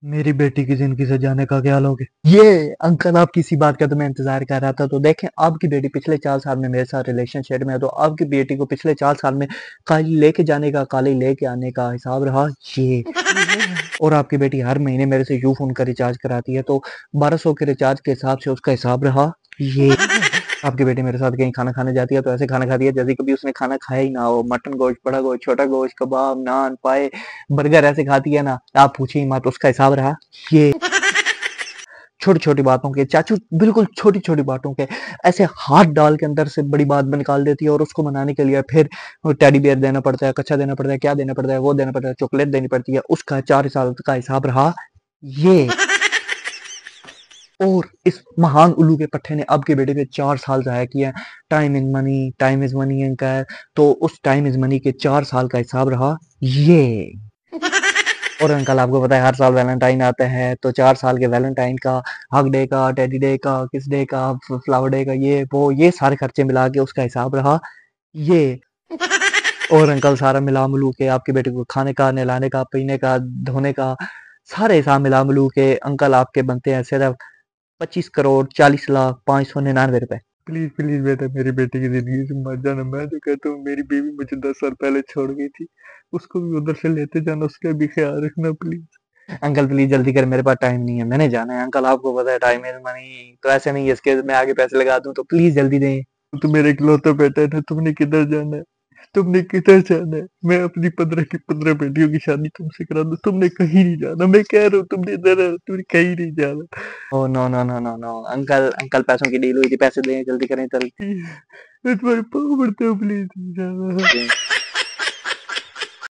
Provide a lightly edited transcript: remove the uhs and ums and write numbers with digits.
मेरी बेटी की जिंदगी से जाने का क्या लोगे? ये अंकल आपकी इसी बात का तो मैं इंतजार कर रहा था। तो देखें, आपकी बेटी पिछले 4 साल में मेरे साथ रिलेशनशिप में है, तो आपकी बेटी को पिछले 4 साल में काली लेके जाने का, काली लेके आने का हिसाब रहा ये। और आपकी बेटी हर महीने मेरे से यू फोन का रिचार्ज कराती है, तो 1200 के रिचार्ज के हिसाब से उसका हिसाब रहा ये। आपकी बेटी मेरे साथ कहीं खाना खाने जाती है तो ऐसे खाना खाती है जैसे कभी उसने खाना खाया ही ना हो। मटन गोश्त, बड़ा गोश्त, छोटा गोश्त, कबाब, नान, पाए, बर्गर ऐसे खाती है ना, आप पूछिए मत, उसका हिसाब रहा ये। छोटी छोटी बातों के चाचू, बिल्कुल छोटी छोटी बातों के ऐसे हाथ डाल के अंदर से बड़ी बात निकाल देती है, और उसको मनाने के लिए फिर टेडी बियर देना पड़ता है, कच्चा देना पड़ता है, क्या देना पड़ता है, वो देना पड़ता है, चॉकलेट देनी पड़ती है। उसका 4 साल का हिसाब रहा ये। और इस महान उल्लू के पट्टे ने अब के बेटे पे 4 साल जाया किया। Time is money, time is money इनका है। तो उस टाइम इज मनी के 4 साल का हिसाब रहा ये। और अंकल आपको पता है हर साल वैलेंटाइन आता है, तो 4 साल के वैलेंटाइन का, हग डे का, टेडी डे का, किस डे का, फ्लावर डे का, ये वो ये सारे खर्चे मिला के उसका हिसाब रहा ये। और अंकल सारा मिला मिलू के आपके बेटे को खाने का, नहलाने का, पीने का, धोने का, सारे हिसाब मिला मिलू के अंकल आपके बनते हैं सिर्फ 25 करोड़ 40 लाख 599 रुपए। प्लीज प्लीज बेटा, मेरी बेटी की जिंदगी से मत जाना। मैं तो कहता हूँ, मेरी बीवी मुझे 10 साल पहले छोड़ गई थी, उसको भी उधर से लेते जाना, उसका भी ख्याल रखना प्लीज। अंकल प्लीज जल्दी कर, मेरे पास टाइम नहीं है, मैंने जाना है। अंकल आपको पता है टाइम इज मनी, तो ऐसे नहीं है इसके मैं आगे पैसे लगा दूं, तो प्लीज जल्दी दें। तो मेरे इकलौता बेटा है ना, तुमने किधर जाना है? तुमने किधर जाना है? मैं अपनी 15 की 15 बेटियों की शादी तुमसे करा दूं, तुमने कहीं नहीं जाना। मैं कह रहा हूँ तुमने इधर है, तुमने कहीं नहीं जाना। Oh no no no no no uncle, uncle पैसों की डील हुई थी, पैसे दें, जल्दी करें, जल्दी। मैं तुम्हारे पाँव पड़ता हूँ, प्लीज।